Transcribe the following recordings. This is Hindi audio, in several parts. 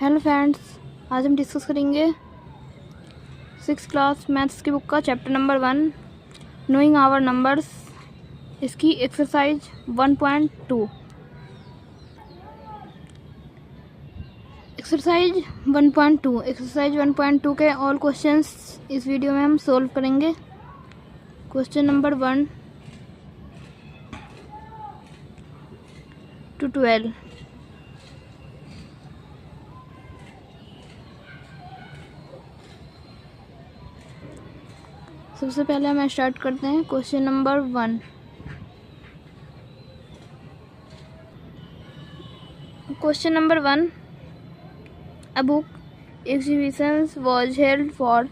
हेलो फ्रेंड्स, आज हम डिस्कस करेंगे 6th क्लास मैथ्स की बुक का chapter number 1 knowing our numbers, इसकी एक्सरसाइज 1.2। एक्सरसाइज 1.2 के ऑल क्वेश्चंस इस वीडियो में हम सोल्व करेंगे। Question number 1 to 12। सबसे पहले हम स्टार्ट करते हैं question number 1। Question number 1, a book exhibition was held for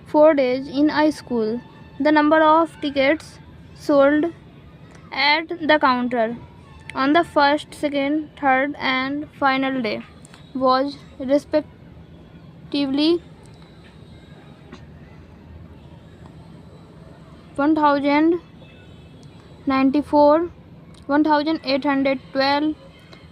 4 days in a school. The number of tickets sold at the counter on the first, second, third and final day was respectively 1094, 1812,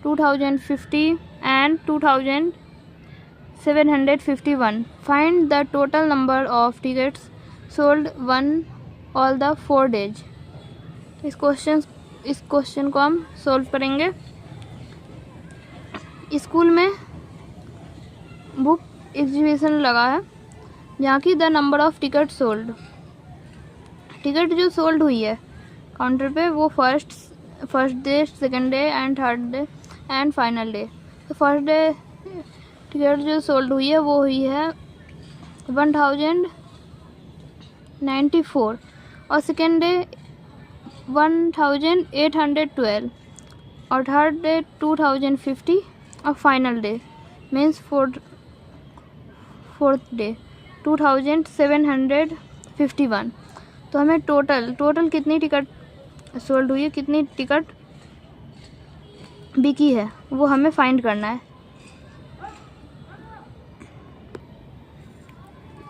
2050 and 2751. Find the total number of tickets sold on all the 4 days. इस क्वेश्चन को हम सॉल्व करेंगे। स्कूल में बुक एग्जीबिशन लगा है जहाँ की the number of ticket sold, ticket जो सोल्ड हुई है काउंटर पे वो first day, second day and third day and final day. तो फर्स्ट डे टिकट जो सोल्ड हुई है वो हुई है 1094 और सेकंड डे 1812 और थर्ड डे 2050 और final day means fourth day 2751। तो हमें टोटल कितनी टिकट सोल्ड हुई है, कितनी टिकट बिकी है, वो हमें फाइंड करना है।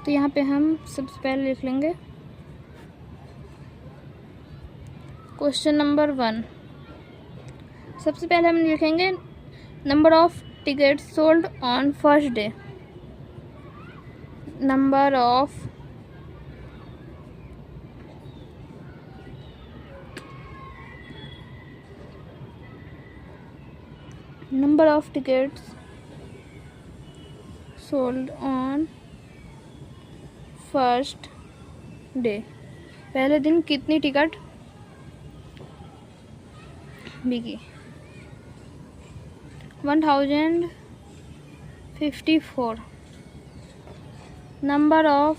तो यहाँ पे हम सबसे पहले लिख लेंगे क्वेश्चन नंबर 1। सबसे पहले हम लिखेंगे number of ticket sold on first day. Number of tickets sold on first day, पहले दिन कितनी टिकट बिकी 1054। Number of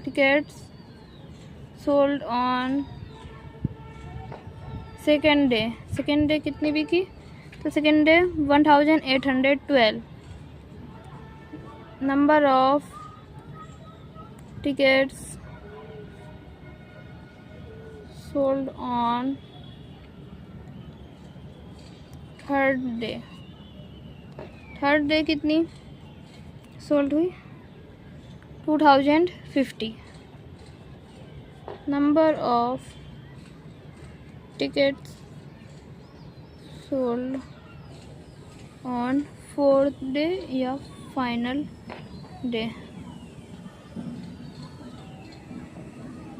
tickets sold on second day कितनी बिकी, तो second day 1812। Number of tickets sold on third day कितनी सोल्ड हुई 2050। Number of tickets sold on fourth day या फाइनल डे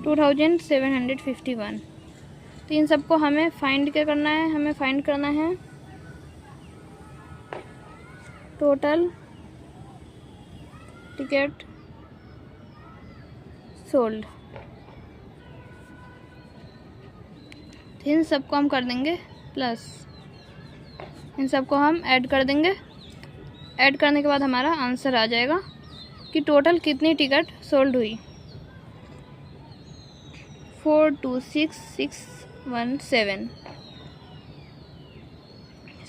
2751। तो इन सबको हमें फाइंड क्या करना है, हमें फाइंड करना है टोटल टिकट सोल्ड। इन सबको हम कर देंगे प्लस, इन सबको हम ऐड कर देंगे। ऐड करने के बाद हमारा आंसर आ जाएगा कि टोटल कितनी टिकट सोल्ड हुई 426617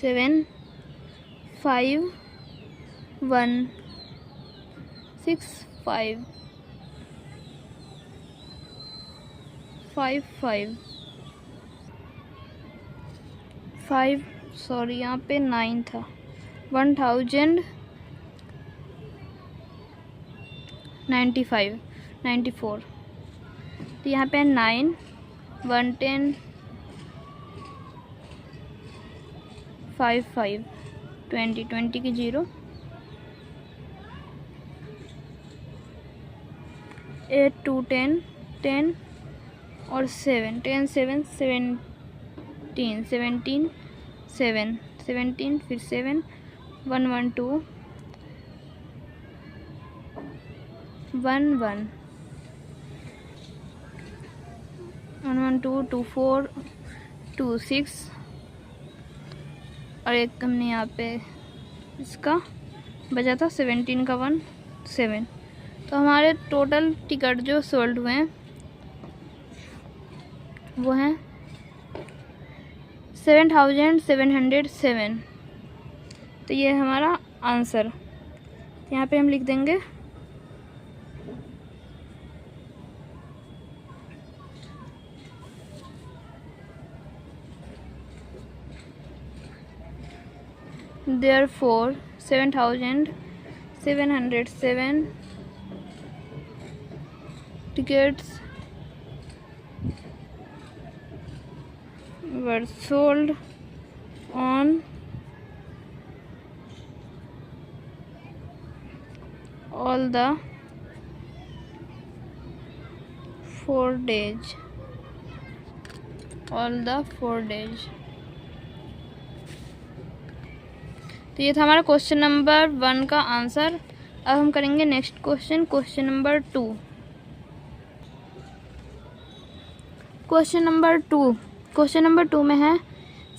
75165 सॉरी यहाँ पे 9 था 1094। तो यहाँ पे 9 110 5 5 20 20 की 0, 8 2 10 10 और 7 10 7 17 17 7 17 फिर 7 1 1 2 1 1 1 1 2 2 4 2 6 और एक हमने यहाँ पे इसका बचा था 17 का 1 7। तो हमारे टोटल टिकट जो सोल्ड हुए हैं वो हैं 7707। तो ये हमारा आंसर यहाँ पे हम लिख देंगे। Therefore 7707 tickets were sold on all the 4 days. तो ये था हमारा क्वेश्चन नंबर 1 का आंसर। अब हम करेंगे next question number 2। Question number 2 में है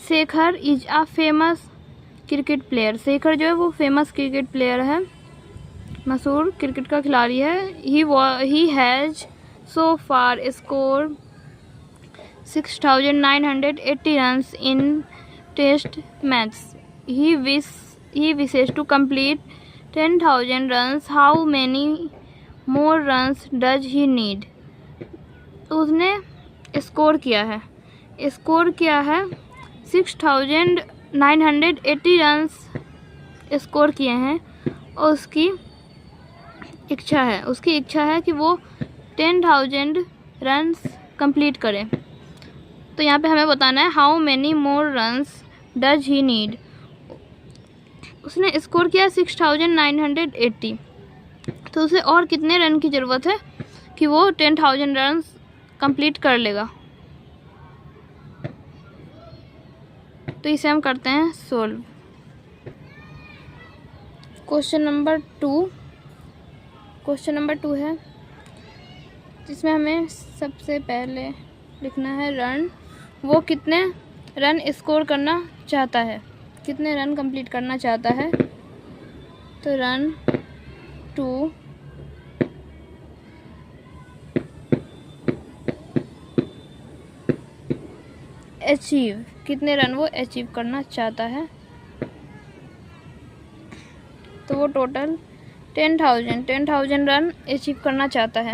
Shekhar is a famous cricket player. Shekhar जो है वो फेमस क्रिकेट प्लेयर है, मशहूर क्रिकेट का खिलाड़ी है। He has so far score 6980 runs in test match. He wishes to complete 10,000 runs. How many more runs does he need? तो उसने स्कोर किया है 6980 रन्स स्कोर किए हैं और उसकी इच्छा है कि वो 10,000 रन्स कंप्लीट करे। तो यहाँ पे हमें बताना है how many more runs does he need. उसने स्कोर किया 6980, तो उसे और कितने रन की ज़रूरत है कि वो 10,000 रन कंप्लीट कर लेगा। तो इसे हम करते हैं सोल्व। क्वेश्चन नंबर 2 है, जिसमें हमें सबसे पहले लिखना है रन। वो कितने रन स्कोर करना चाहता है, कितने रन कंप्लीट करना चाहता है। तो रन टू अचीव, कितने रन वो अचीव करना चाहता है। तो वो टोटल 10,000 रन अचीव करना चाहता है।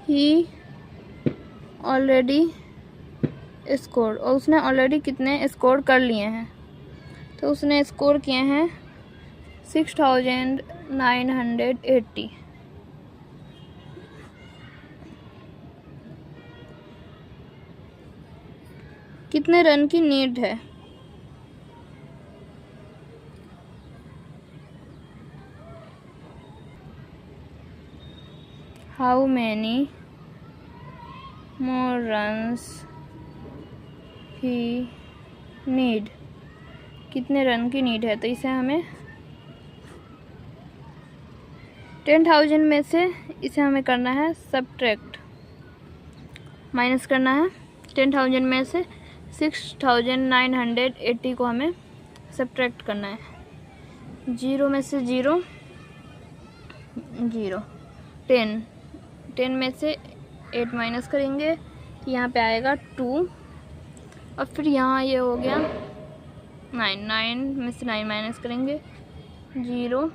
ही ऑलरेडी स्कोर, और उसने ऑलरेडी कितने स्कोर कर लिए हैं। तो उसने स्कोर किए हैं 6980। कितने रन की नीड है। How many more runs he need, कितने रन की नीड है। तो इसे हमें 10,000 में से इसे हमें करना है सब्ट्रैक्ट, माइनस करना है। 10,000 में से 6980 को हमें सब्ट्रैक्ट करना है। 0 में से 0 0, 10 में से 8 माइनस करेंगे तो यहाँ पे आएगा 2, और फिर यहाँ ये हो गया 9 में से 9 माइनस करेंगे 0,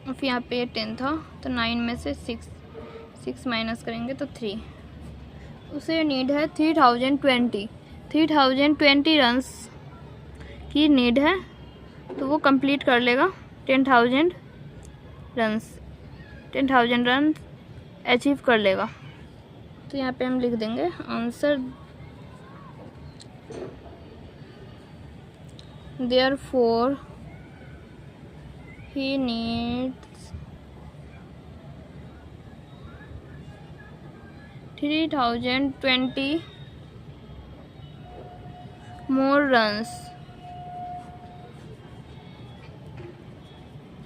और फिर यहाँ पे 10 था तो 9 में से 6 माइनस करेंगे तो 3। उसे नीड है 3020 रन्स की नीड है, तो वो कंप्लीट कर लेगा 10,000 रन्स 10,000 रन अचीव कर लेगा। तो यहाँ पे हम लिख देंगे answer therefore he needs 3020 more runs.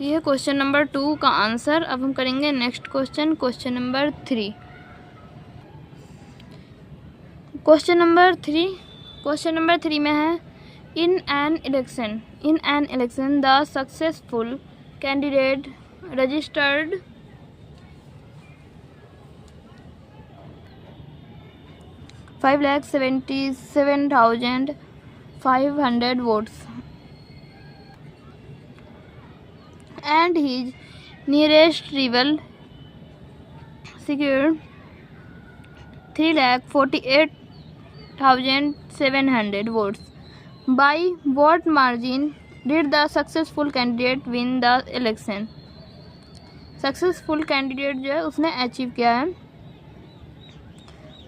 ये है क्वेश्चन नंबर 2 का आंसर। अब हम करेंगे next question, question number 3। Question number 3 में है in an election the successful candidate registered 5,77,500 votes and his nearest rival secured 3,48,700 votes. By what margin did the successful candidate win the election? Successful candidate जो है उसने अचीव किया है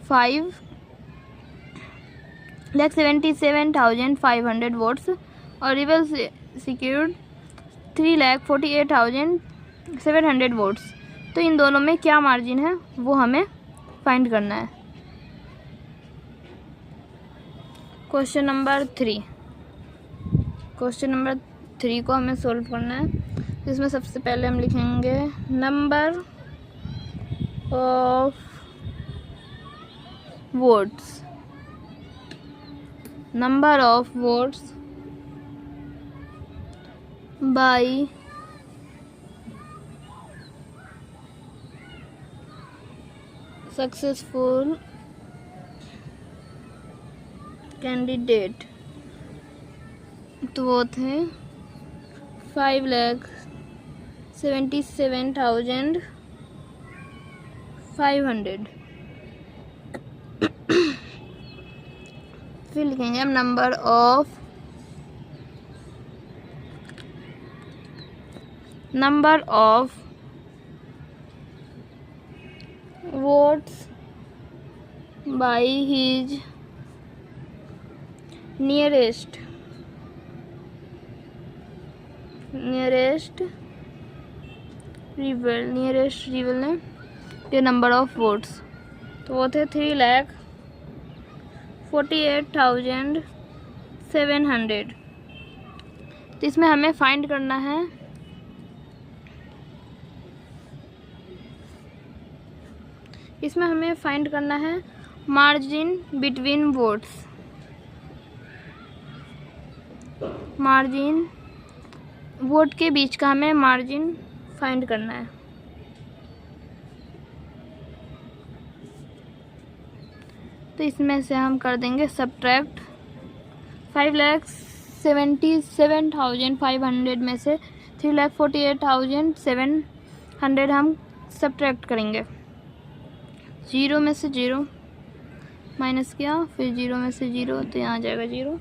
5,77,500 वोट्स और रिवल सिक्योर्ड 3,48,700 वोट्स। तो इन दोनों में क्या मार्जिन है वो हमें फाइंड करना है। क्वेश्चन नंबर 3 को हमें सॉल्व करना है। जिसमें सबसे पहले हम लिखेंगे number of votes by successful candidate. तो वो थे 5,77,500। फिर लिखेंगे हम number of votes by his nearest rival ने ये नंबर ऑफ वोट्स। तो वो थे 3,48,700। तो इसमें हमें फाइंड करना है मार्जिन बिटवीन वोट्स। वोट के बीच का हमें मार्जिन फाइंड करना है। तो इसमें से हम कर देंगे सब्ट्रैक्ट 5,77,500 में से 3,48,700 हम सब्ट्रैक्ट करेंगे। 0 में से 0 माइनस किया, फिर 0 में से 0 तो यहाँ आ जाएगा 0,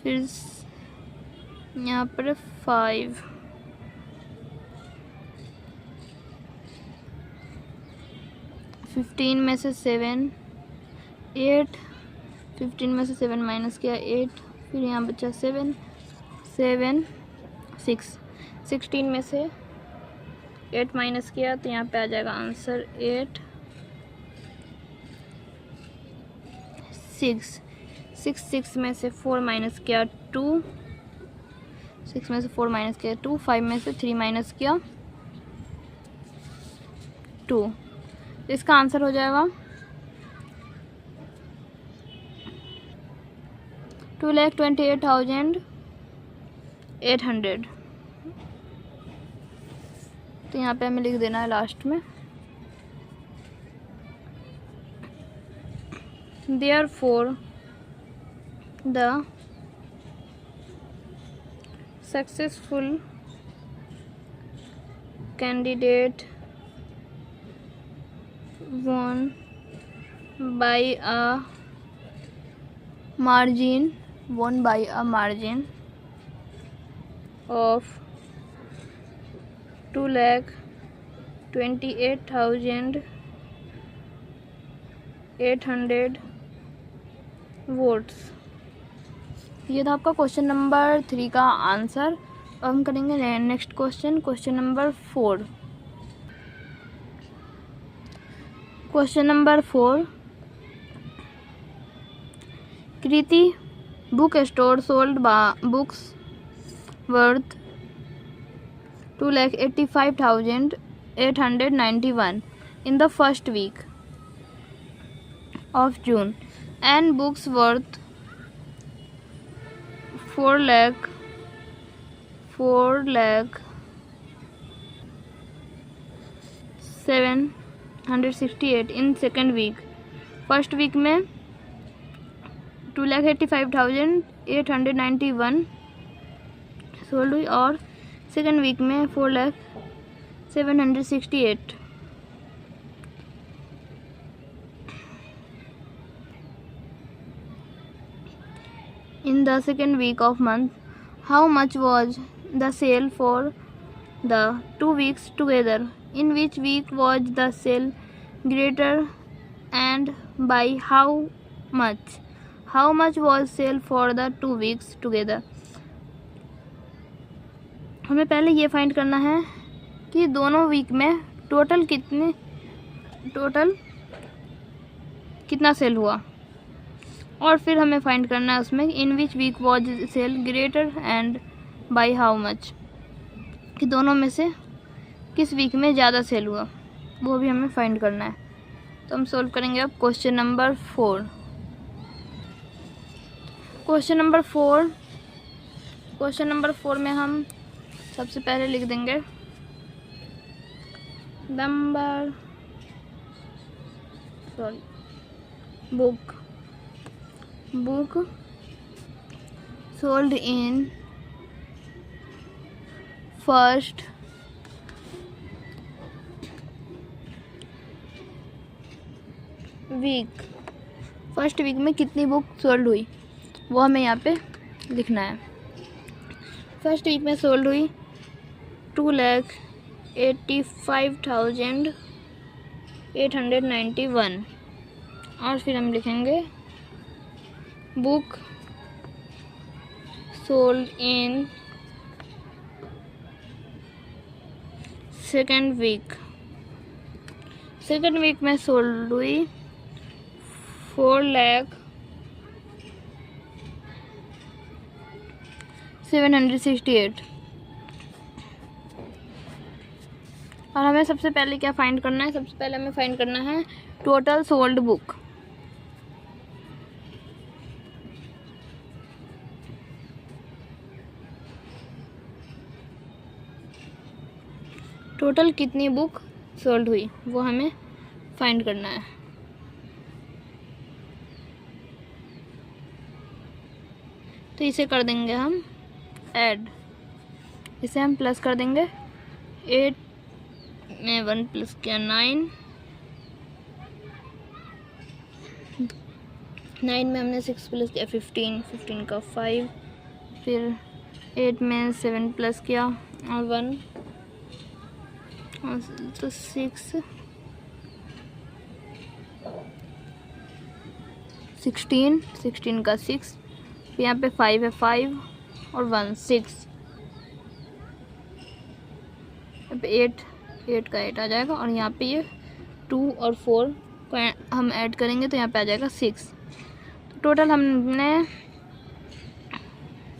फिर यहाँ पर 5, फिफ्टीन में से 7, 8, 15 में से 7 माइनस किया 8, फिर यहाँ बचा 7, 6, 16 में से 8 माइनस किया तो यहाँ पे आ जाएगा आंसर 8, 6 में से 4 माइनस किया 2, 6 में से 4 माइनस किया 2, 5 में से 3 माइनस किया 2। इसका आंसर हो जाएगा 2,28,800। तो यहाँ पे हमें लिख देना है लास्ट में Therefore the successful candidate won by a margin of 2,28,800 votes. ये था आपका क्वेश्चन नंबर 3 का आंसर। अब हम करेंगे next question number 4। Question number 4, Kriti book store sold books worth 2,85,891 in the first week of June, and books worth 4,768 in second week। First week में 2,85,891 सोल्ड हुई और सेकेंड वीक में 4,768। In the second week of month, how much was the sale for the 2 weeks together? In which week was the sale greater and by how much? How much was sale for the 2 weeks together? हमें पहले ये फाइंड करना है कि दोनों वीक में टोटल कितना सेल हुआ, और फिर हमें फाइंड करना है उसमें in which week was sale greater and by how much, कि दोनों में से किस वीक में ज़्यादा सेल हुआ, वो भी हमें फाइंड करना है। तो हम सॉल्व करेंगे अब क्वेश्चन नंबर 4। क्वेश्चन नंबर 4 में हम सबसे पहले लिख देंगे book sold in first week में कितनी बुक सोल्ड हुई, वो हमें यहाँ पे लिखना है। फर्स्ट वीक में सोल्ड हुई 2,85,891 और फिर हम लिखेंगे book sold in second week में सोल्ड हुई 4,768। और हमें सबसे पहले क्या फाइंड करना है? सबसे पहले हमें फाइंड करना है टोटल सोल्ड बुक। टोटल कितनी बुक सोल्ड हुई वो हमें फाइंड करना है। तो इसे कर देंगे हम ऐड, इसे हम प्लस कर देंगे। 8 में 1 प्लस किया 9 में हमने 6 प्लस किया 15 का 5, फिर 8 में 7 प्लस किया और 1 तो 16 का 6, यहाँ पे 5 है 5 और 1 6, यहाँ पे 8 का 8 आ जाएगा और यहाँ पे ये 2 और 4 को हम ऐड करेंगे तो यहाँ पे आ जाएगा 6। तो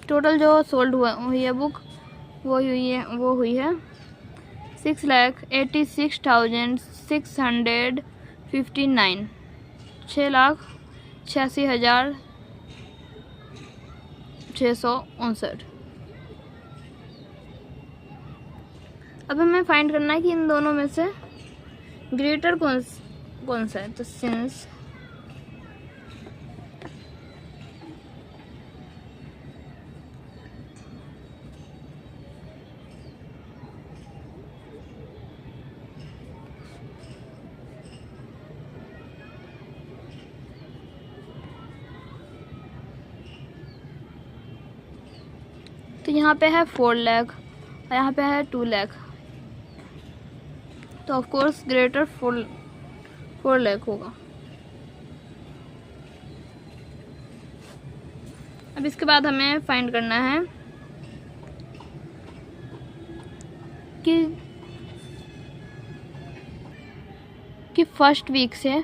टोटल जो सोल्ड हुई है बुक वो हुई है 6,86,659 6,86,659। अब हमें फाइंड करना है कि इन दोनों में से ग्रेटर कौन सा है। तो सिंस तो यहाँ पे है 4 लाख और यहाँ पे है 2 लाख। तो ऑफ कोर्स ग्रेटर 4 लाख होगा। अब इसके बाद हमें फाइंड करना है कि फर्स्ट वीक से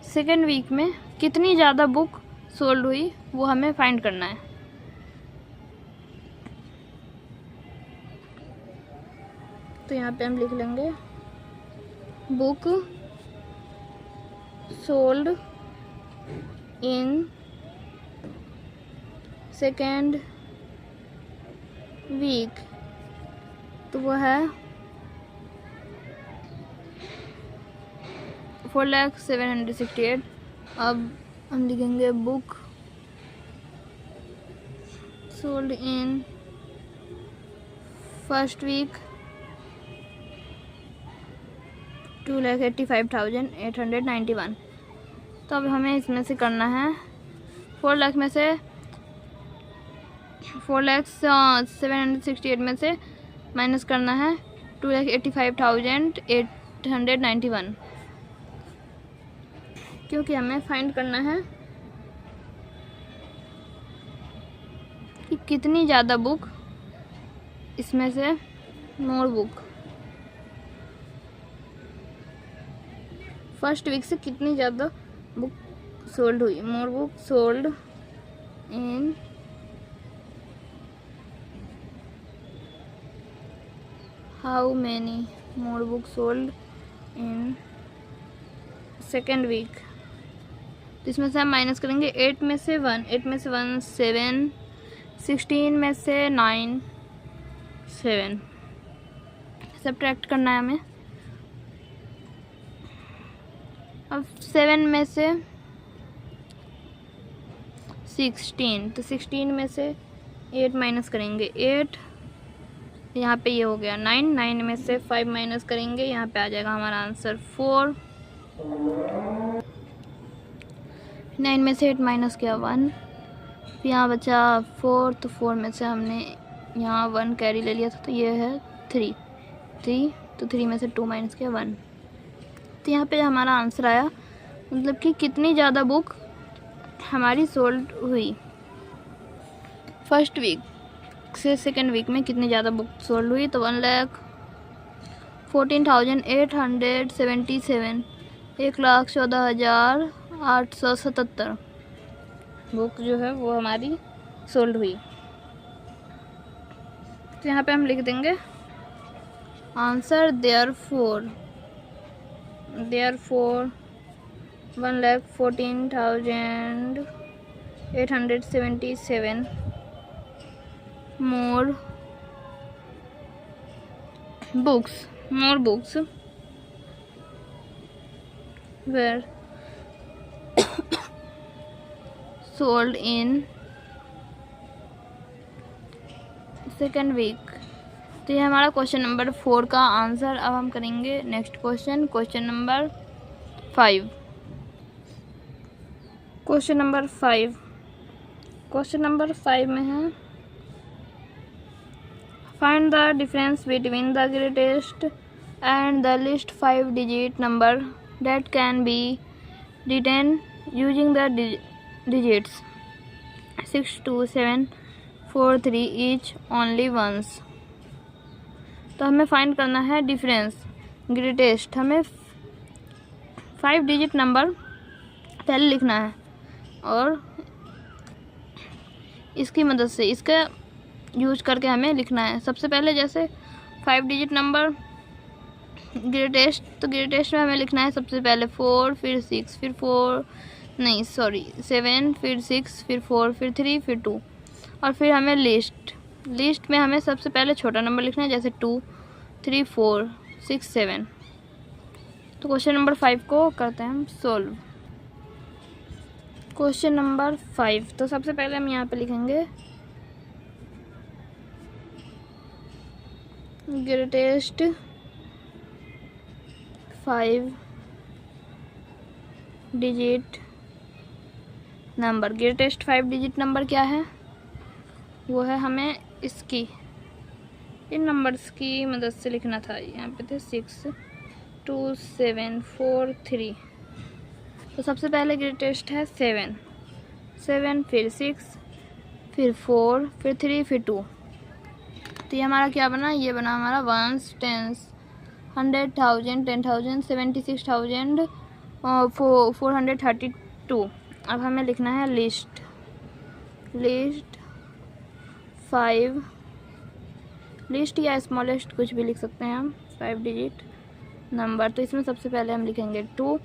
सेकेंड वीक में कितनी ज़्यादा बुक सोल्ड हुई, वो हमें फाइंड करना है। तो यहाँ पे हम लिख लेंगे book sold in second week, तो वो है 4,768,000। अब हम लिखेंगे book sold in first week 2,85,891। तो अब हमें इसमें से करना है 4 लाख में से 4,768,000 में से माइनस करना है 2,85,891, क्योंकि हमें फाइंड करना है कि कितनी ज़्यादा बुक इसमें से मोर बुक फर्स्ट वीक से कितनी ज़्यादा बुक सोल्ड हुई। More book sold in how many more book sold in second week. तो इसमें से हम माइनस करेंगे 8 में से 1, 8 में से 1 7, 16 में से 9 7, सब्ट्रैक्ट करना है हमें। अब 7 में से 16, तो 16 में से 8 माइनस करेंगे 8, यहाँ पे ये हो गया 9, 9 में से 5 माइनस करेंगे, यहाँ पे आ जाएगा हमारा आंसर 4। 9 में से 8 माइनस किया 1, फिर यहाँ बचा 4, तो 4 में से हमने यहाँ 1 कैरी ले लिया था, तो ये है 3, तो 3 में से 2 माइनस किया 1। तो यहाँ पे हमारा आंसर आया, मतलब कि कितनी ज़्यादा बुक हमारी सोल्ड हुई फर्स्ट वीक से सेकेंड वीक में, कितनी ज़्यादा बुक सोल्ड हुई। तो 1,14,877, 1,14,877 बुक जो है वो हमारी सोल्ड हुई। तो यहाँ पे हम लिख देंगे answer therefore 1,14,877 more books were sold in second week. तो ये हमारा क्वेश्चन नंबर 4 का आंसर। अब हम करेंगे next question number 5। Question number 5 में है find the difference between the greatest and the least 5 digit number that can be written using the digits 6, 2, 7, 4, 3 each only once. तो हमें फाइंड करना है डिफरेंस ग्रेटेस्ट। हमें 5 डिजिट नंबर पहले लिखना है और इसकी मदद से इसका यूज करके हमें लिखना है। सबसे पहले जैसे 5 डिजिट नंबर ग्रेटेस्ट, तो ग्रेटेस्ट में हमें लिखना है सबसे पहले 4, फिर 6, फिर 7, फिर 6, फिर 4, फिर 3, फिर 2, और फिर हमें लिस्ट में हमें सबसे पहले छोटा नंबर लिखना है, जैसे 2, 3, 4, 6, 7। तो क्वेश्चन नंबर 5 को करते हैं हम सोल्व। क्वेश्चन नंबर 5, तो सबसे पहले हम यहाँ पे लिखेंगे greatest 5 digit number. Greatest 5 digit number क्या है? वो है हमें इन नंबर्स की मदद से लिखना था। यहाँ पे थे 6, 2743। तो सबसे पहले ग्रेटेस्ट है 7, 7 फिर 6 फिर 4 फिर 3 फिर 2। तो ये हमारा क्या बना, ये बना हमारा 1s 10s 100,000 10,000 76,000 432। अब हमें लिखना है लिस्ट 5 लिस्ट या स्मॉलेस्ट कुछ भी लिख सकते हैं हम, 5 डिजिट नंबर। तो इसमें सबसे पहले हम लिखेंगे 2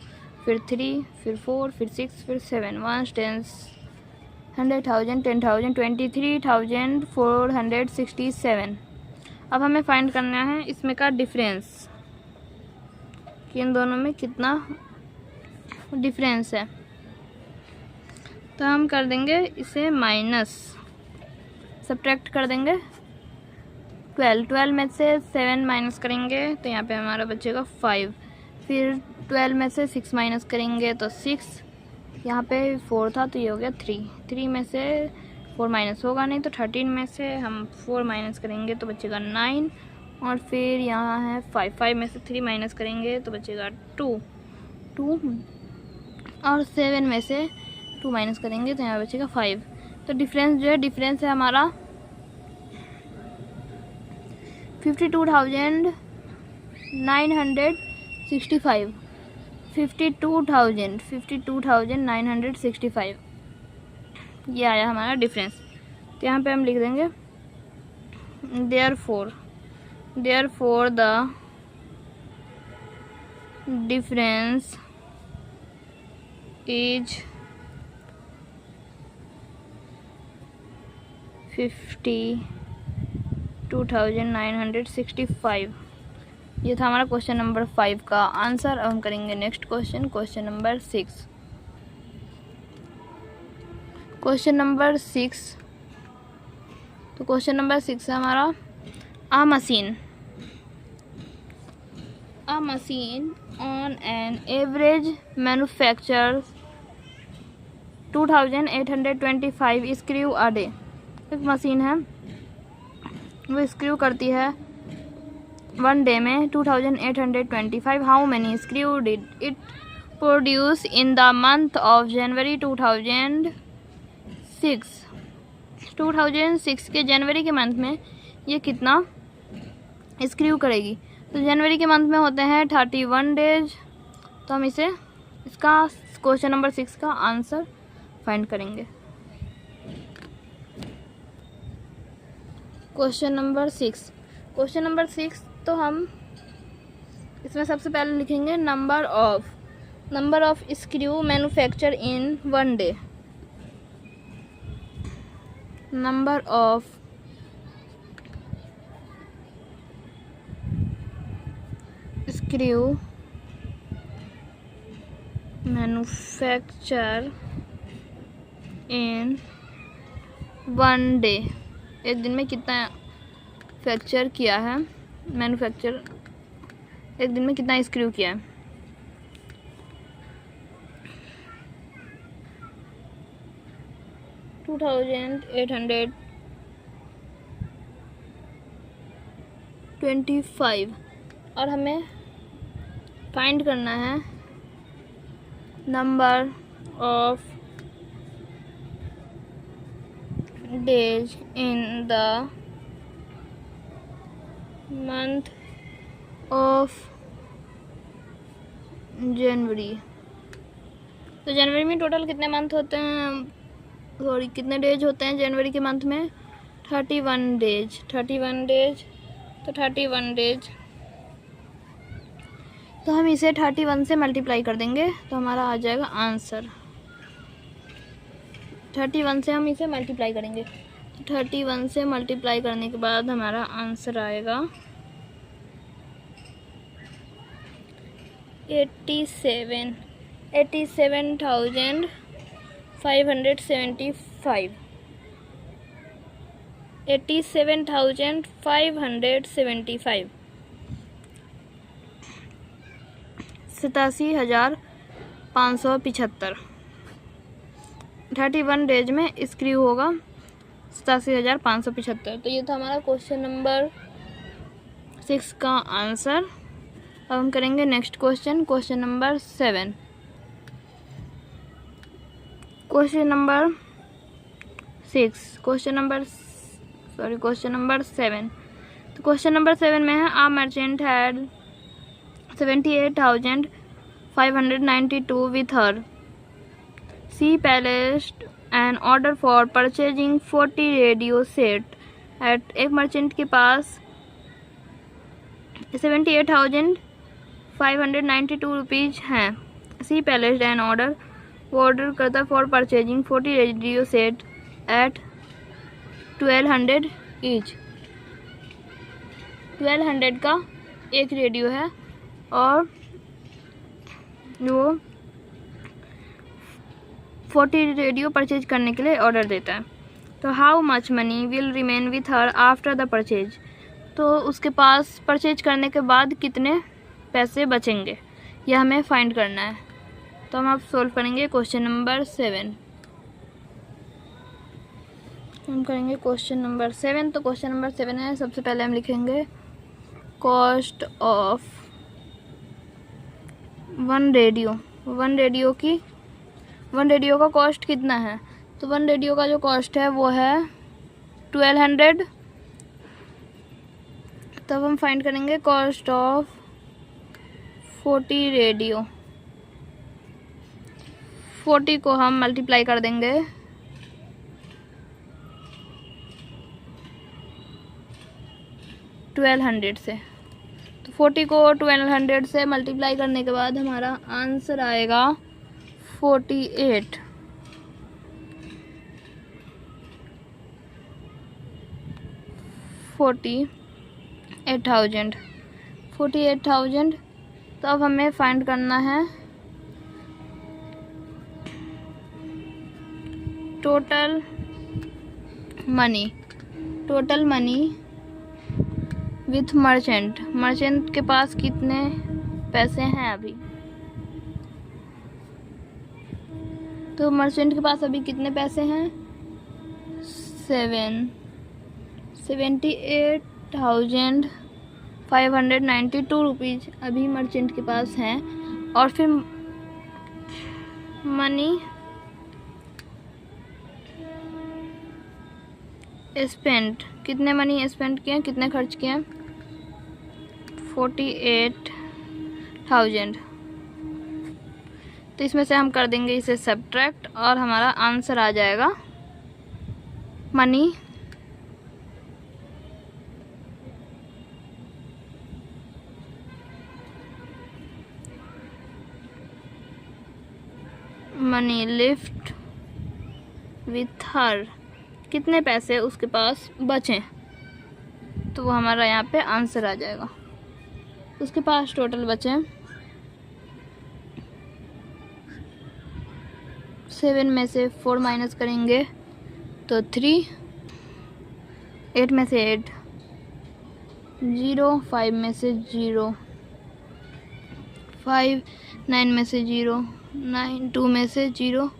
फिर 3 फिर 4 फिर 6 फिर 7 1s 10s 100,000 10,000 23,467। अब हमें फाइंड करना है इसमें का डिफरेंस कि इन दोनों में कितना डिफरेंस है। तो हम कर देंगे इसे माइनस, सब्ट्रैक्ट कर देंगे 12 में से 7 माइनस करेंगे तो यहाँ पे हमारा बचेगा 5। फिर 12 में से 6 माइनस करेंगे तो 6, यहाँ पे 4 था तो ये हो गया 3 में से 4 माइनस होगा नहीं तो 13 में से हम 4 माइनस करेंगे तो बचेगा 9। और फिर यहाँ है 5 में से 3 माइनस करेंगे तो बचेगा 2 और 7 में से 2 माइनस करेंगे तो यहाँ बचेगा 5। तो डिफरेंस जो है, डिफरेंस है हमारा 52,965 52,965 ये आया हमारा डिफरेंस। तो यहाँ पे हम लिख देंगे therefore the difference is 52,965। ये था हमारा क्वेश्चन नंबर 5 का आंसर। अब हम करेंगे next question number 6। Question number 6, तो क्वेश्चन नंबर 6 है हमारा a machine on an average manufactures 2,825 screw a day। एक मशीन है वो स्क्रू करती है 1 डे में 2,825। How many screw did it produce in the month of January 2006 के जनवरी के मंथ में ये कितना स्क्रू करेगी। तो जनवरी के मंथ में होते हैं 31 डेज। तो हम इसका क्वेश्चन नंबर 6 का आंसर फाइंड करेंगे। क्वेश्चन नंबर 6 तो हम इसमें सबसे पहले लिखेंगे number of screw manufacture in 1 day. Number of screw manufacture in 1 day, एक दिन में कितना फैक्चर किया है, मैन्युफैक्चर एक दिन में कितना स्क्रू किया है। $2,825 और हमें फाइंड करना है number of days in the month of January. तो जनवरी में टोटल कितने मंथ होते हैं, कितने डेज होते हैं जनवरी के मंथ में? 31 डेज। तो 31 डेज तो हम इसे 31 से मल्टीप्लाई कर देंगे तो हमारा आ जाएगा आंसर। 31 से हम इसे मल्टीप्लाई करेंगे तो 31 से मल्टीप्लाई करने के बाद हमारा आंसर आएगा 87,575। 87,575 87,575। 31 डेज में स्क्रू होगा 87,575। तो ये था हमारा क्वेश्चन नंबर 6 का आंसर। अब हम करेंगे next question, question number 7। Question number 7। तो क्वेश्चन नंबर 7 में है, आ merchant had 78,592 with her. She placed an order for purchasing 40 radio set at एक मर्चेंट के पास 78,592 रुपीज़ हैं। She placed an order, वो ऑर्डर करता for purchasing 40 radio set at 1200 each। 1200 का एक रेडियो है और वो 40 रेडियो परचेज करने के लिए ऑर्डर देता है। तो how much money will remain with her after the purchase, तो उसके पास परचेज करने के बाद कितने पैसे बचेंगे, यह हमें फाइंड करना है। तो हम अब सोल्व करेंगे क्वेश्चन नंबर 7। हम करेंगे क्वेश्चन नंबर 7। तो क्वेश्चन नंबर 7 है, सबसे पहले हम लिखेंगे कॉस्ट ऑफ वन रेडियो का कॉस्ट कितना है। तो वन रेडियो का जो कॉस्ट है वो है 1200। तब हम फाइंड करेंगे कॉस्ट ऑफ 40 रेडियो। 40 को हम मल्टीप्लाई कर देंगे 1200 से। तो 40 को 1200 से मल्टीप्लाई करने के बाद हमारा आंसर आएगा 48। 48,000। तो अब हमें फाइंड करना है टोटल मनी विथ मर्चेंट के पास कितने पैसे हैं अभी। तो मर्चेंट के पास अभी कितने पैसे हैं, 78,592 रुपीज़ अभी मर्चेंट के पास हैं। और फिर मनी स्पेंट, कितने मनी स्पेंट किए, कितने खर्च किए, 48,000। तो इसमें से हम कर देंगे इसे सब्ट्रैक्ट और हमारा आंसर आ जाएगा मनी लिफ्ट विथ हर, कितने पैसे उसके पास बचे। तो वो हमारा यहाँ पे आंसर आ जाएगा। उसके पास टोटल बचे 7 में से 4 माइनस करेंगे तो 3, 8 में से 8, 0, 5 में से 0, 5, 9 में से 0, 9, 2 में से 0,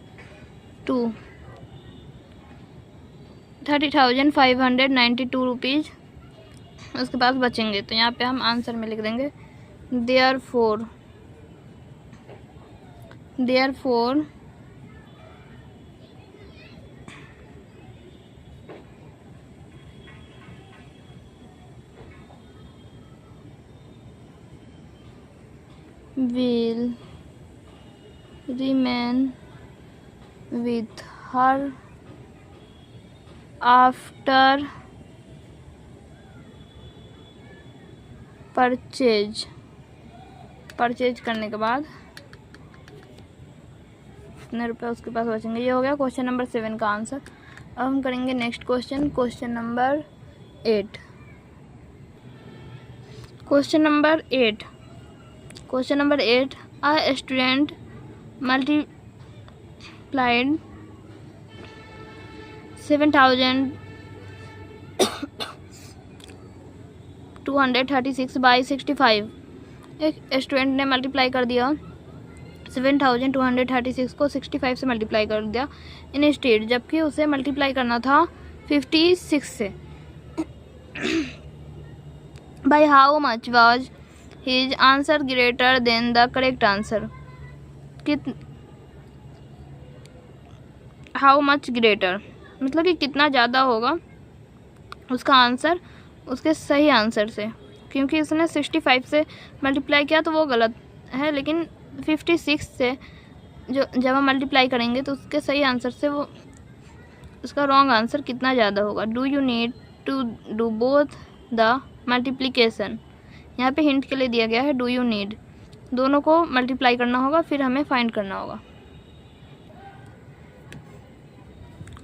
2, 30,592 रुपीज़ उसके पास बचेंगे। तो यहाँ पे हम आंसर में लिख देंगे therefore will remain with her after purchase करने के बाद कितने रुपए उसके पास बचेंगे। ये हो गया क्वेश्चन नंबर 7 का आंसर। अब हम करेंगे next question, question number 8। Question number 8, a student multiplied 7,236 by 65। एक स्टूडेंट ने मल्टीप्लाई कर दिया 7,236 को 65 से मल्टीप्लाई कर दिया इन स्टेट, जबकि उसे मल्टीप्लाई करना था 56 से। Bye how much was his answer greater than the correct answer. How much greater मतलब कि कितना ज़्यादा होगा उसका आंसर उसके सही आंसर से, क्योंकि इसने 65 से मल्टीप्लाई किया तो वो गलत है, लेकिन 56 से जो जब हम मल्टीप्लाई करेंगे तो उसके सही आंसर से वो उसका रॉन्ग आंसर कितना ज़्यादा होगा। Do you need to do both the multiplication, यहाँ पे हिंट के लिए दिया गया है डू यू नीड, दोनों को मल्टीप्लाई करना होगा फिर हमें फाइंड करना होगा।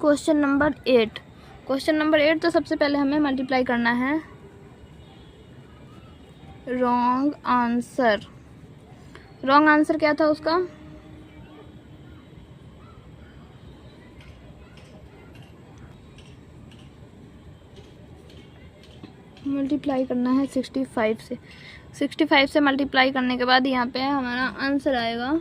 Question number 8। क्वेश्चन नंबर 8 तो सबसे पहले हमें मल्टीप्लाई करना है रॉन्ग आंसर। रॉन्ग आंसर क्या था उसका, मल्टीप्लाई करना है 65 से। 65 से मल्टीप्लाई करने के बाद यहाँ पे हमारा आंसर आएगा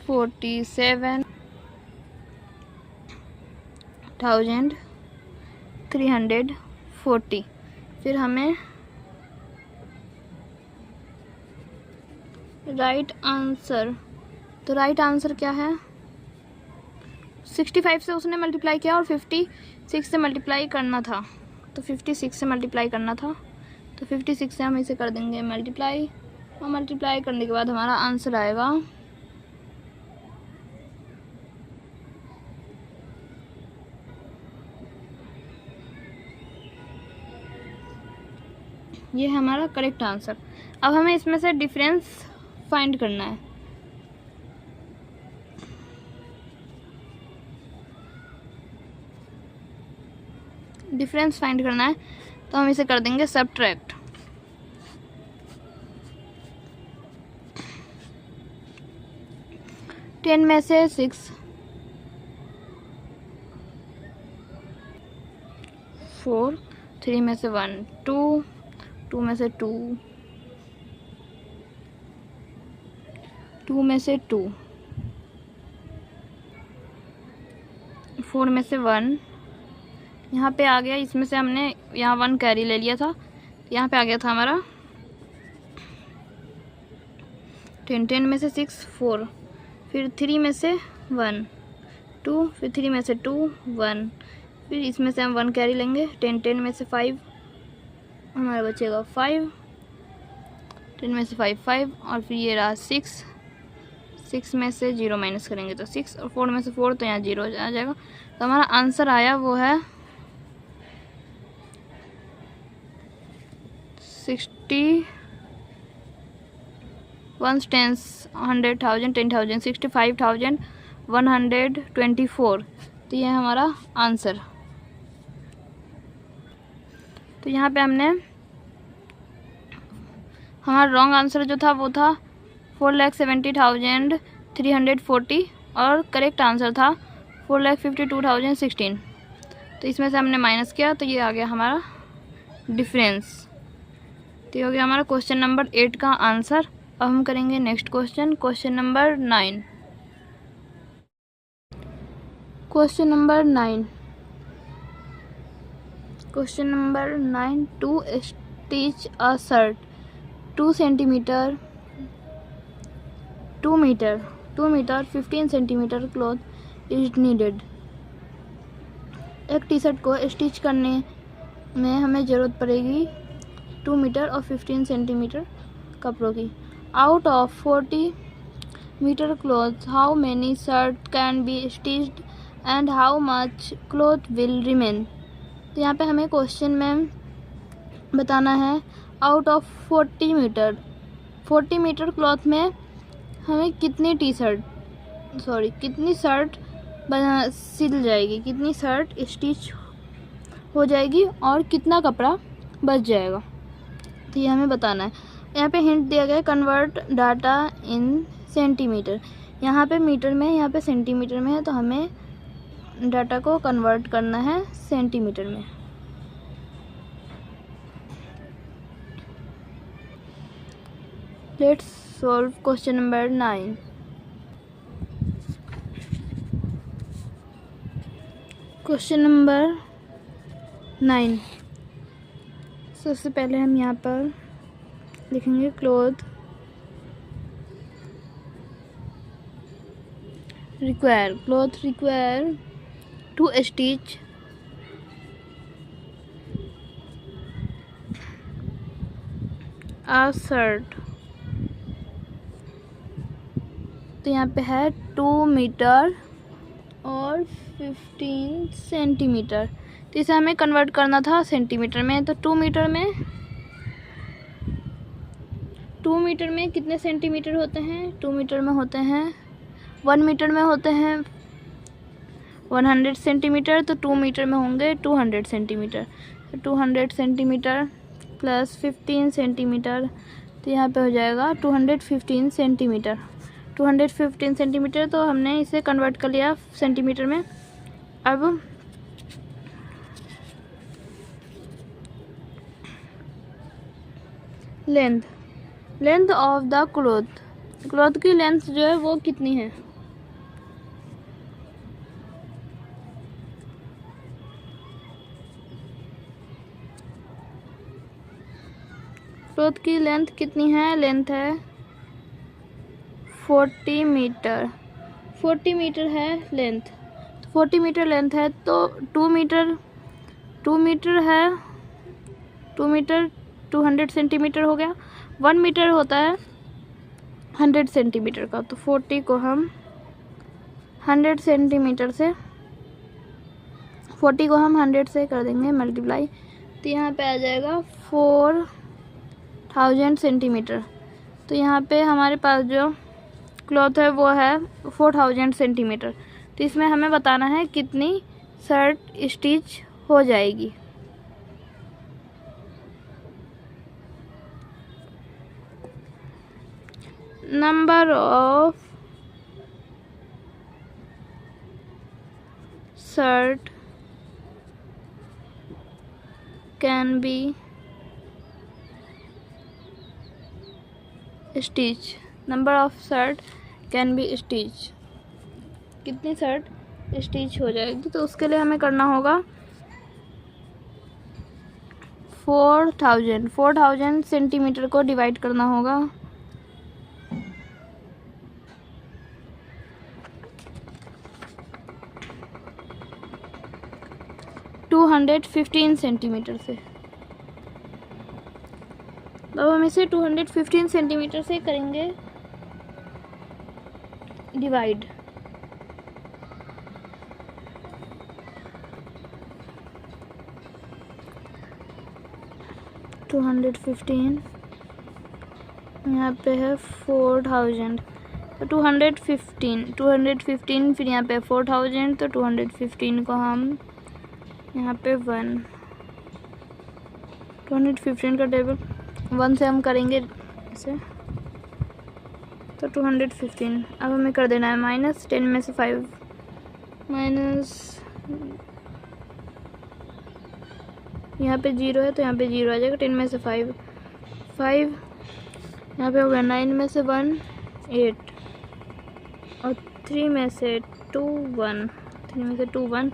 47,340। फिर हमें राइट आंसर, तो राइट आंसर क्या है, 65 से उसने मल्टीप्लाई किया और 56 से मल्टीप्लाई करना था, तो 56 से मल्टीप्लाई करना था, तो 56 से हम इसे कर देंगे मल्टीप्लाई, और मल्टीप्लाई करने के बाद हमारा आंसर आएगा ये है हमारा करेक्ट आंसर। अब हमें इसमें से डिफरेंस फाइंड करना है। डिफरेंस फाइंड करना है तो हम इसे कर देंगे सबट्रैक्ट। टेन में से 6, 4, 3 में से 1, 2, 2 में से 2, 2 में से 2, 4 में से 1, यहाँ पे आ गया, इसमें से हमने यहाँ 1 कैरी ले लिया था, यहाँ पे आ गया था हमारा 10, 10 में से 6, 4, फिर 3 में से 1, 2, फिर 3 में से 2, 1, फिर इसमें से हम 1 कैरी लेंगे, 10, 10 में से 5 हमारा बचेगा 5, 10 में से 5, 5, और फिर ये रहा 6, 6 में से 0 माइनस करेंगे तो 6, और 4 में से 4 तो यहाँ 0 आ जाएगा। तो हमारा आंसर आया वो है 60, 1 tens, 100,000, 10,000, 65,124। तो ये है हमारा आंसर। तो यहाँ पे हमने हमारा रॉन्ग आंसर जो था वो था 4,70,340 और करेक्ट आंसर था 4,52,016। तो इसमें से हमने माइनस किया तो ये आ गया हमारा डिफरेंस। तो ये हो गया हमारा क्वेश्चन नंबर 8 का आंसर। अब हम करेंगे next question, question number 9। Question number 9, question number 9, to stitch a shirt 2 centimetre 2 metre 15 centimetre cloth is needed. एक टी शर्ट को स्टिच करने में हमें ज़रूरत पड़ेगी 2 मीटर और 15 सेंटीमीटर कपड़ों की। Out of 40 metre cloth how many shirt can be stitched and how much cloth will remain. तो यहाँ पे हमें क्वेश्चन में बताना है आउट ऑफ 40 मीटर क्लॉथ में हमें कितनी शर्ट सिल जाएगी, कितनी शर्ट स्टिच हो जाएगी और कितना कपड़ा बच जाएगा। तो ये हमें बताना है। यहाँ पे हिंट दिया गया है कन्वर्ट डाटा इन सेंटीमीटर। यहाँ पे मीटर में, यहाँ पे सेंटीमीटर में है, तो हमें डाटा को कन्वर्ट करना है सेंटीमीटर में। Let's solve question number 9। Question number 9, सबसे पहले हम यहाँ पर लिखेंगे cloth require to stitch a shirt. तो यहाँ पे है 2 मीटर और 15 सेंटीमीटर। तो इसे हमें कन्वर्ट करना था सेंटीमीटर में। तो 2 मीटर में कितने सेंटीमीटर होते हैं? 2 मीटर में होते हैं 1 मीटर में होते हैं 100 सेंटीमीटर। तो 2 मीटर में होंगे 200 सेंटीमीटर। तो 200 सेंटीमीटर प्लस 15 सेंटीमीटर, तो यहाँ पे हो जाएगा 215 सेंटीमीटर। 215 सेंटीमीटर, तो हमने इसे कन्वर्ट कर लिया सेंटीमीटर में। अब लेंथ ऑफ द क्लॉथ की लेंथ जो है वो कितनी है? क्लॉथ की लेंथ कितनी है? लेंथ है 40 मीटर। 40 मीटर है लेंथ। 40 मीटर लेंथ है तो 2 मीटर है 2 मीटर 200 सेंटीमीटर हो गया। 1 मीटर होता है 100 सेंटीमीटर का। तो 40 को हम 100 सेंटीमीटर से 40 को हम 100 से कर देंगे मल्टीप्लाई। तो यहाँ पे आ जाएगा 4000 सेंटीमीटर। तो यहाँ पे हमारे पास जो क्लॉथ है वो है 4000 सेंटीमीटर। तो इसमें हमें बताना है कितनी शर्ट स्टिच हो जाएगी। Number of shirt can B stitch. Number of shirt can B stitch, कितनी शर्ट स्टिच हो जाएगी? तो उसके लिए हमें करना होगा 4000 सेंटीमीटर को डिवाइड करना होगा 215 सेंटीमीटर से। अब हम इसे 215 सेंटीमीटर से करेंगे डिवाइड। टू 215 यहाँ पे है 4000, तो 215 फिर यहाँ पे 4000, तो 215 को हम यहाँ पे 215 का टेबल 1 से हम करेंगे इसे, तो 215। अब हमें कर देना है माइनस 10 में से 5 माइनस, यहाँ पे 0 है तो यहाँ पे 0 आ जाएगा। 10 में से 5 यहाँ पे हो गया। 9 में से 1 8 और 3 में से 2 1, 3 में से 2 1,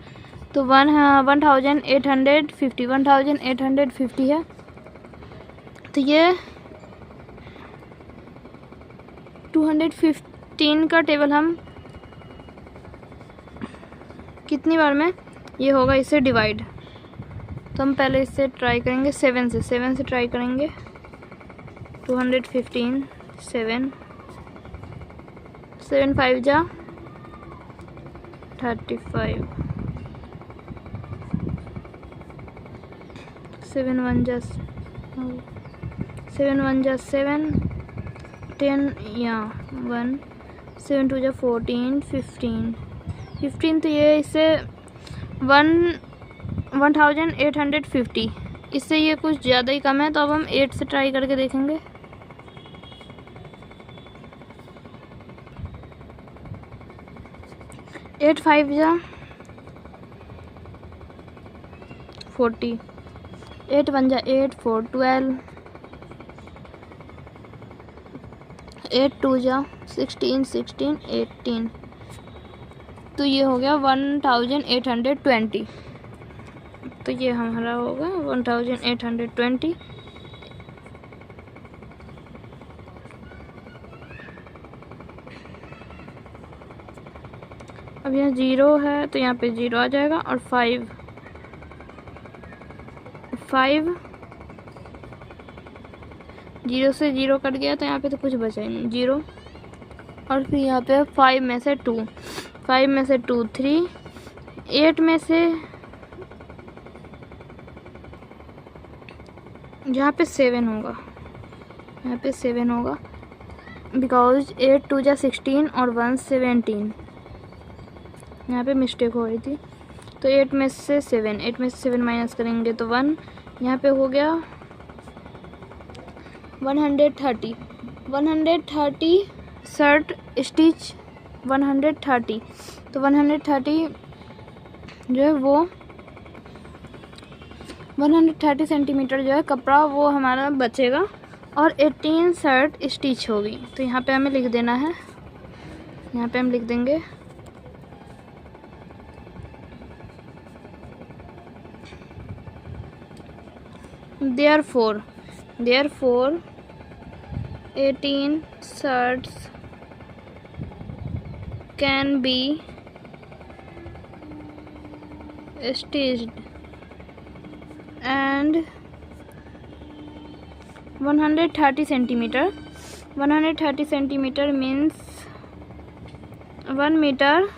तो 1850 है। तो ये 215 का टेबल हम कितनी बार में ये होगा इसे डिवाइड? तो हम पहले इससे ट्राई करेंगे 7 से ट्राई करेंगे। 215 7 5 जा 35, 7 1 जा 7 10 या 1, 7 2 जा 14 15, तो ये इससे 1850, इससे ये कुछ ज़्यादा ही कम है। तो अब हम 8 से ट्राई करके देखेंगे। 8 5 जा 40, 8 1 जा 8 4 12, 8 2 जा 16 18, तो ये हो गया 1820। तो ये हमारा होगा 1820। अब यहाँ 0 है तो यहाँ पे 0 आ जाएगा, और 5 0 से 0 कट गया तो यहाँ पे तो कुछ बचा ही नहीं, 0। और फिर यहाँ पे 5 में से 2, 5 में से 2 3, 8 में से यहाँ पे 7 होगा, यहाँ पे 7 होगा, बिकॉज 8 2 जा 16 और 1 17, यहाँ पे मिस्टेक हो रही थी। तो 8 में से 7 माइनस करेंगे तो 1, यहाँ पे हो गया 130 शर्ट स्टिच 130। तो 130 जो है वो 130 सेंटीमीटर जो है कपड़ा वो हमारा बचेगा, और 18 शर्ट स्टिच होगी। तो यहाँ पे हमें लिख देना है, यहाँ पे हम लिख देंगे therefore 18 shirts can be stitched and 130 centimeter means 1 meter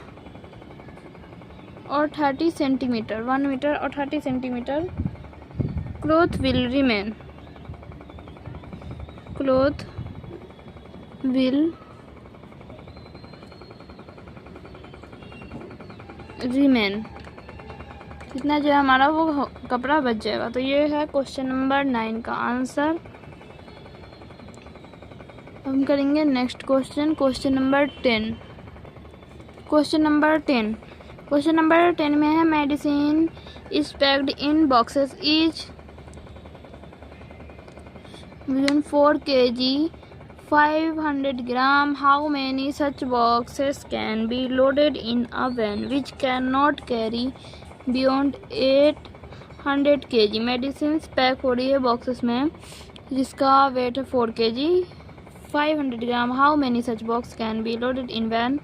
or 30 centimeter, 1 meter or 30 centimeter cloth will remain, cloth will remain, इतना जो है हमारा वो कपड़ा बच जाएगा। तो ये है क्वेश्चन नंबर 9 का आंसर। हम करेंगे next question, question number 10। Question number 10 में है medicine is packed in boxes is 4 kg 500 gram. How many such boxes can be loaded in a van which cannot carry beyond 800 kg? Medicine pack हो रही है बॉक्सेस में जिसका वेट है 4 kg 500 ग्राम। How many such box can be loaded in van,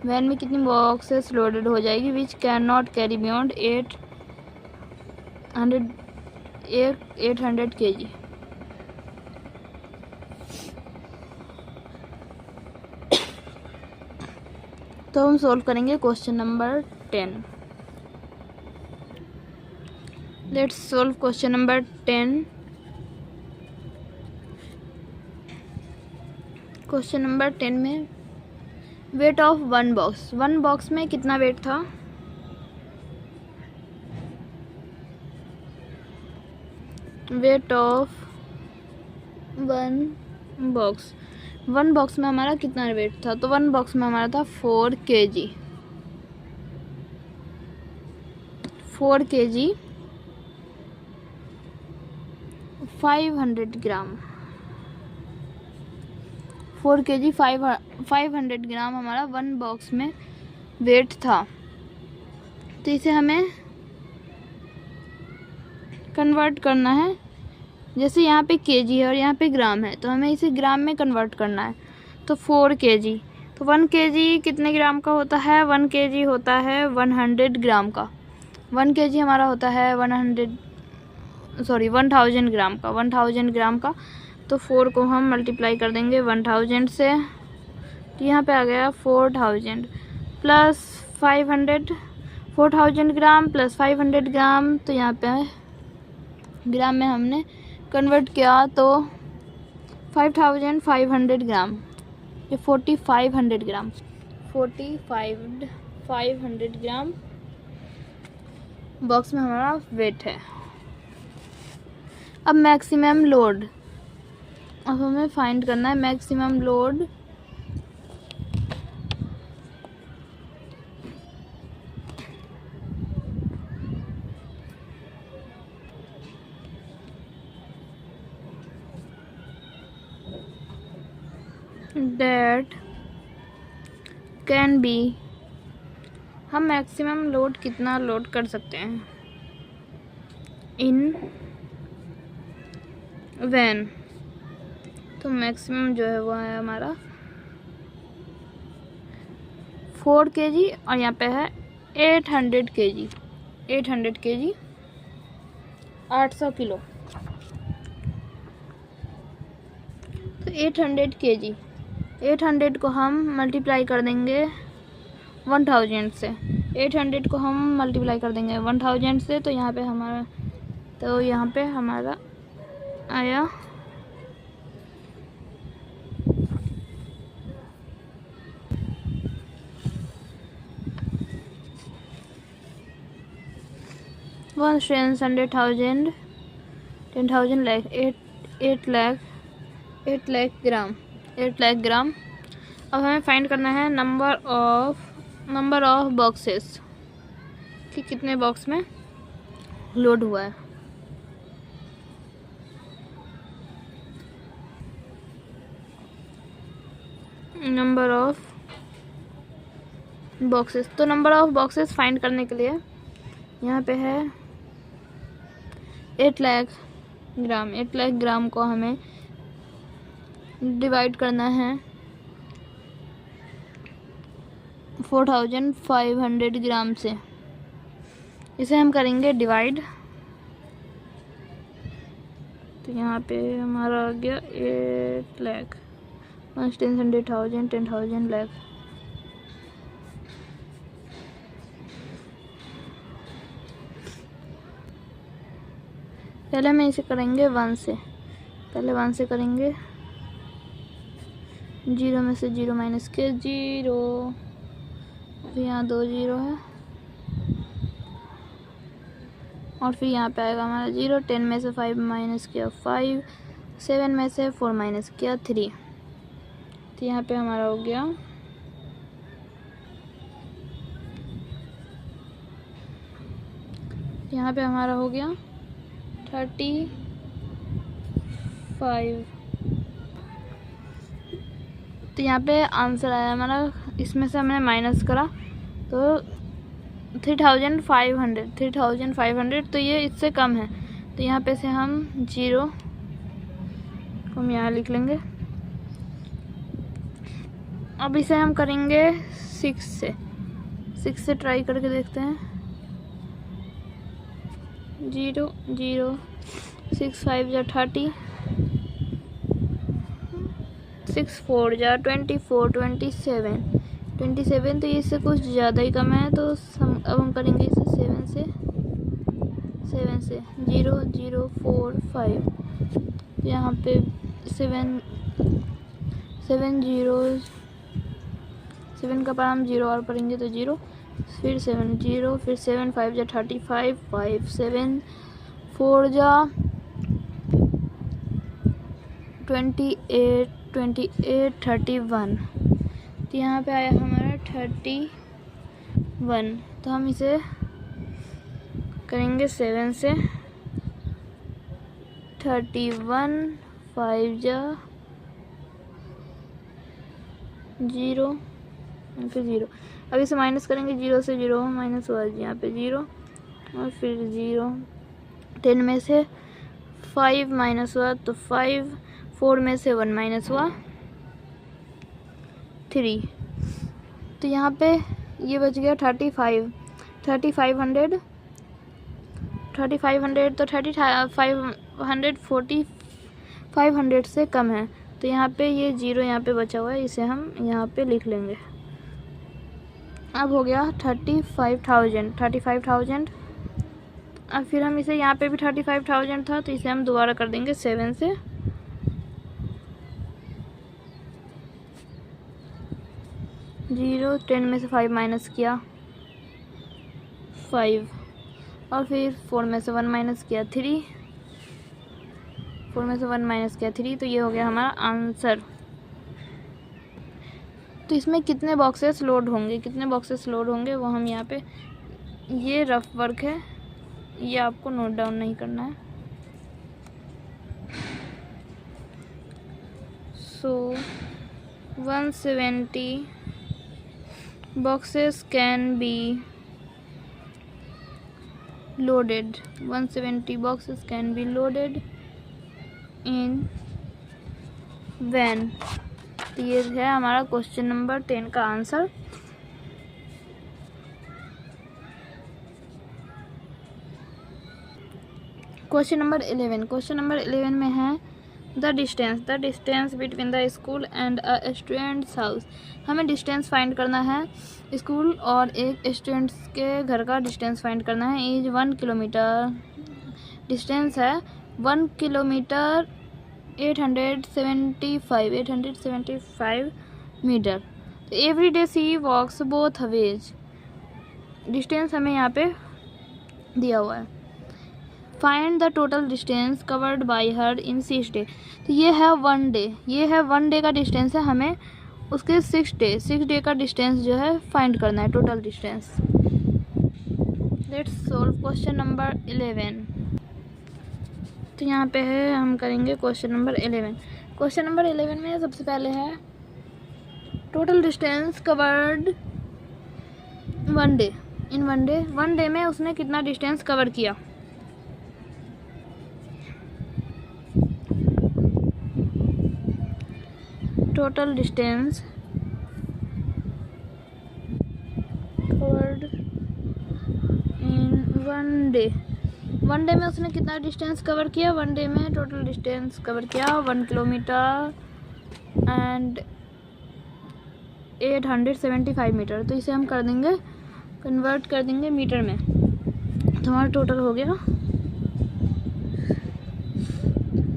van में कितनी बॉक्सेस लोडेड हो जाएगी, which can not carry beyond 800 kg। तो हम सॉल्व करेंगे question number 10। Let's solve question number 10। Question number 10 में वेट ऑफ वन बॉक्स में कितना वेट था, वेट ऑफ वन बॉक्स में हमारा कितना वेट था, तो वन बॉक्स में हमारा था 4 kg 500 ग्राम 4 kg 500 ग्राम हमारा वन बॉक्स में वेट था। तो इसे हमें कन्वर्ट करना है, जैसे यहाँ पे केजी है और यहाँ पे ग्राम है तो हमें इसे ग्राम में कन्वर्ट करना है। तो 4 kg, तो 1 kg कितने ग्राम का होता है, 1 kg होता है 100 ग्राम का। 1 kg हमारा होता है 1000 ग्राम का, 1000 ग्राम का। तो 4 को हम मल्टीप्लाई कर देंगे 1000 से, तो यहाँ पे आ गया 4000 प्लस 500, 4000 ग्राम प्लस 500 ग्राम। तो यहाँ पे ग्राम में हमने कन्वर्ट किया तो 5500 ग्राम, ये 4500 ग्राम 4500 ग्राम बॉक्स में हमारा वेट है। अब मैक्सिमम लोड, अब हमें फाइंड करना है maximum load. That can be, हम मैक्सिमम लोड कितना लोड कर सकते हैं इन वैन। तो मैक्सिमम जो है वो है हमारा 4 kg और यहाँ पे है 800 kg, 800 kg 800 किलो। तो 800 kg, 800 को हम मल्टीप्लाई कर देंगे 1000 से, 800 को हम मल्टीप्लाई कर देंगे 1000 से, तो यहाँ पे हमारा आया 100,000 10,000 लाख 8 लाख ग्राम, 8 लाख ग्राम। अब हमें फाइंड करना है नंबर ऑफ बॉक्सेस, कि कितने बॉक्स में लोड हुआ है। नंबर ऑफ बॉक्सेस, तो नंबर ऑफ बॉक्सेस फाइंड करने के लिए यहाँ पे है 8 लाख ग्राम। 8 लाख ग्राम को हमें डिवाइड करना है 4500 ग्राम से। इसे हम करेंगे डिवाइड, तो यहाँ पे हमारा आ गया 8 लाख 10,000 10,000 लाख। पहले हम इसे करेंगे 1 से, पहले 1 से करेंगे, 0 में से 0 माइनस के 0, फिर यहाँ 2 0 है और फिर यहाँ पे आएगा हमारा 0। 10 में से 5 माइनस किया 5, 7 में से 4 माइनस किया 3, तो यहाँ पे हमारा हो गया यहाँ पे हमारा हो गया 35। तो यहाँ पे आंसर आया हमारा, इसमें से हमने माइनस करा तो 3500, तो ये इससे कम है, तो यहाँ पे से हम 0 को हम यहाँ लिख लेंगे। अब इसे हम करेंगे 6 से ट्राई करके देखते हैं। 0 0 6 5 जा 30, 6 4 जा 24 27, तो ये इससे कुछ ज़्यादा ही कम है, तो अब हम करेंगे इसे 7 से 0 0 4 5, यहाँ पे 7 का पार हम 0 और पढ़ेंगे तो 0, फिर 7 0, फिर 7 5 जा 35, 5 7 4 जा 28 31, तो यहाँ पे आया हमारा 31। तो हम इसे करेंगे 7 से 31, 5 जा 0, यहाँ पे 0। अब इसे माइनस करेंगे, 0 से 0 माइनस हुआ, यहाँ पे 0 और फिर 0। 10 में से 5 माइनस हुआ तो 5, 4 में से 1 माइनस हुआ 3, तो यहाँ पे ये बच गया 3500। तो 500 से कम है, तो यहाँ पे ये 0 यहाँ पे बचा हुआ है, इसे हम यहाँ पे लिख लेंगे। अब हो गया 35,000। अब फिर हम इसे यहाँ पे भी 35,000 था, तो इसे हम दोबारा कर देंगे 7 से 0। 10 में से 5 माइनस किया 5, और फिर 4 में से 1 माइनस किया 3, 4 में से 1 माइनस किया 3, तो ये हो गया हमारा आंसर। तो इसमें कितने बॉक्सेस लोड होंगे वो हम यहाँ पे, ये रफ वर्क है, ये आपको नोट डाउन नहीं करना है। सो 170 boxes can be loaded, 170 boxes can be loaded in van। तो ये है हमारा क्वेश्चन नंबर 10 का आंसर। क्वेश्चन नंबर 11 में है the distance between the school and a students house. हमें डिस्टेंस फाइंड करना है, स्कूल और एक स्टूडेंट्स के घर का डिस्टेंस फाइंड करना है। इज 1 किलोमीटर, डिस्टेंस है 1 किलोमीटर 875 मीटर। तो एवरी डे सी वॉक्स बोथ वेज, डिस्टेंस हमें यहाँ पे दिया हुआ है। Find the total distance covered by her in 6 day. तो ये है 1 डे, ये है 1 डे का डिस्टेंस है, हमें उसके 6 डे का डिस्टेंस जो है फाइंड करना है, total distance. Let's solve question number 11। तो यहाँ पे है, हम करेंगे क्वेश्चन नंबर 11। क्वेश्चन नंबर 11 में सबसे पहले है total distance covered 1 day in 1 day. 1 day में उसने कितना डिस्टेंस कवर किया। Total distance covered in 1 day. 1 day में उसने कितना डिस्टेंस कवर किया। 1 डे में टोटल डिस्टेंस कवर किया 1 किलोमीटर एंड 875 मीटर। तो इसे हम कर देंगे, कन्वर्ट कर देंगे मीटर में। तो हमारा टोटल हो गया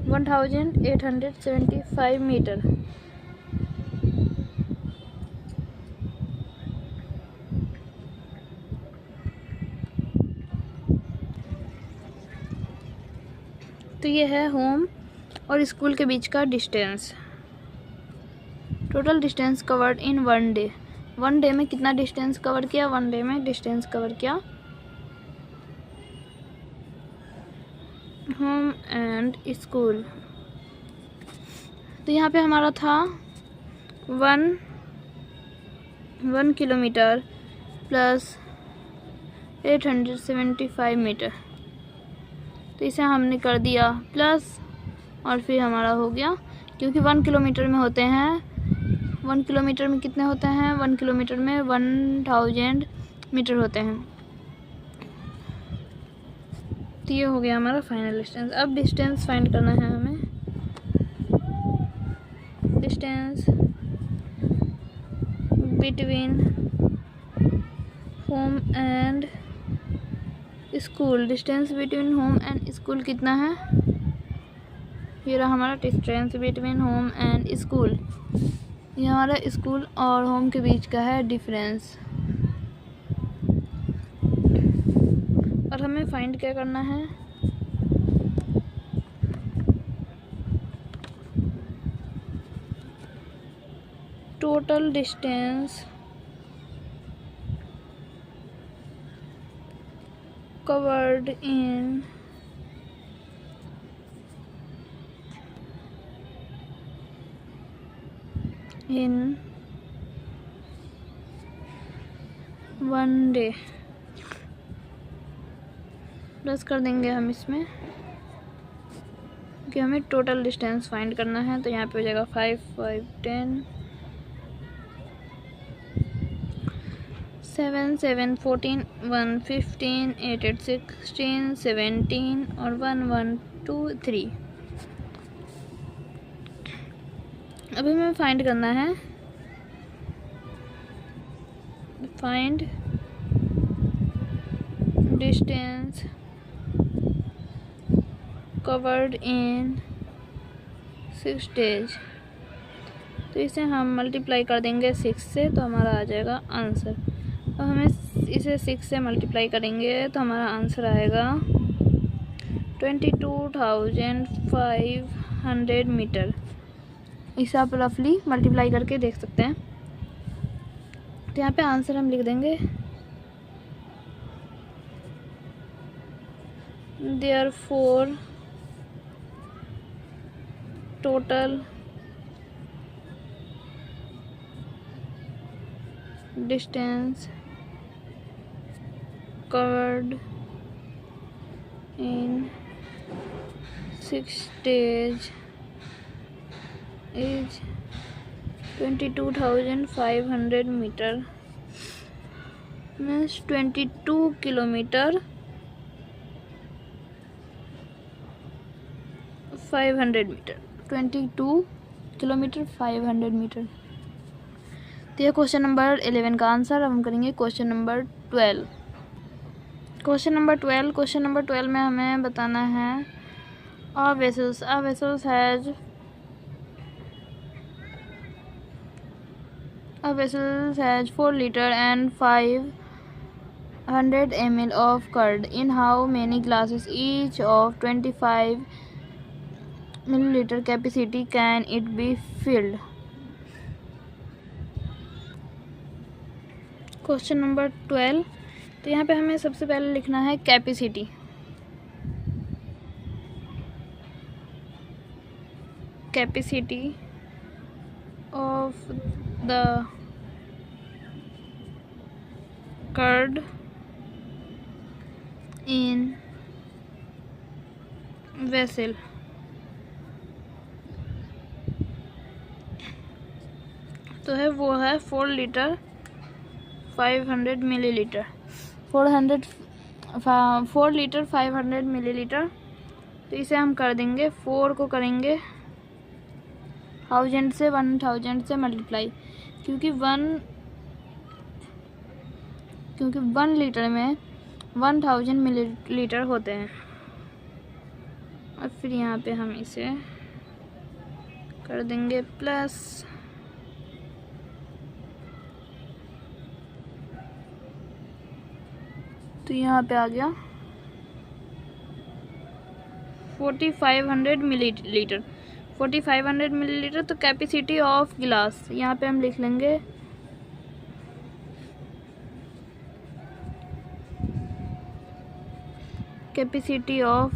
1875 मीटर। तो ये है होम और स्कूल के बीच का distance. Total distance covered in 1 day. 1 day में कितना डिस्टेंस कवर किया। 1 डे में डिस्टेंस कवर किया होम एंड स्कूल। तो यहाँ पे हमारा था 1 किलोमीटर प्लस 875 मीटर। तो इसे हमने कर दिया प्लस, और फिर हमारा हो गया, क्योंकि 1 किलोमीटर में होते हैं, 1 किलोमीटर में कितने होते हैं। 1 किलोमीटर में 1000 मीटर होते हैं। तो ये हो गया हमारा फाइनल डिस्टेंस। अब डिस्टेंस फाइंड करना है हमें। Distance between home and school. Distance between home and school कितना है। ये रहा हमारा distance between home and school. ये हमारा स्कूल और होम के बीच का है डिफरेंस। और हमें फाइंड क्या करना है। Total distance covered in 1 day. Plus कर देंगे हम इसमें, कि हमें टोटल डिस्टेंस फाइंड करना है। तो यहाँ पे हो जाएगा 5 5 10 7 7 14 1 15 8 8 16 17 और 1 1 2 3। अभी हमें फाइंड करना है, find distance covered in 6 days. तो इसे हम मल्टीप्लाई कर देंगे 6 से, तो हमारा आ जाएगा आंसर। तो हमें इसे 6 से मल्टीप्लाई करेंगे तो हमारा आंसर आएगा 22,500 मीटर। इसे आप रफली मल्टीप्लाई करके देख सकते हैं। तो यहाँ पे आंसर हम लिख देंगे, therefore total distance covered in 6 days is 22,500 metre, means 22 kilometre 500 metre, 22 kilometre 500 metre. तो ये क्वेश्चन नंबर 11 का आंसर। अब हम करेंगे क्वेश्चन नंबर 12। क्वेश्चन नंबर 12 में हमें बताना है a vessels has 4 liter and 500 ml of curd. In how many glasses each of 25 milliliter capacity can it be filled? Question number 12। तो यहाँ पे हमें सबसे पहले लिखना है capacity. Capacity of the curd in vessel. तो है वो है 4 लीटर 500 मिलीलीटर। 4 litre 500 millilitre. तो इसे हम कर देंगे 4 को करेंगे 1000 से मल्टीप्लाई, क्योंकि 1 लीटर में 1000 मिलीलीटर होते हैं। और फिर यहाँ पे हम इसे कर देंगे प्लस, तो यहाँ पे आ गया 4500 मिलीलीटर। 4500 मिलीलीटर। तो कैपेसिटी ऑफ गिलास यहाँ पे हम लिख लेंगे कैपेसिटी ऑफ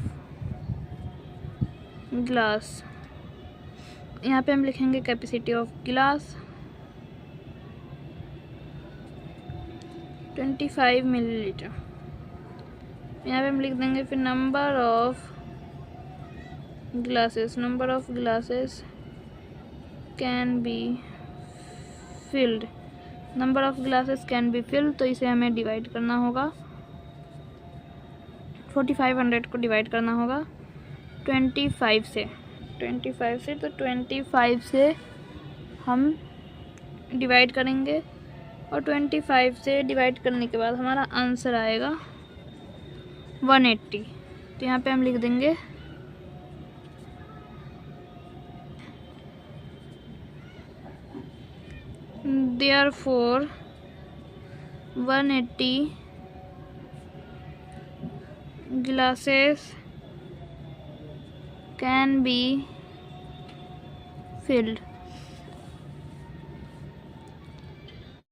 ग्लास। यहाँ पे हम लिखेंगे कैपेसिटी ऑफ गिलास 25 मिलीलीटर। यहाँ पे हम लिख देंगे फिर number of glasses can be filled. Number of glasses can be filled. तो इसे हमें डिवाइड करना होगा, 4500 को डिवाइड करना होगा 25 से। तो 25 से हम डिवाइड करेंगे, और 25 से डिवाइड करने के बाद हमारा आंसर आएगा 180। तो यहाँ पे हम लिख देंगे therefore 180 glasses can be filled।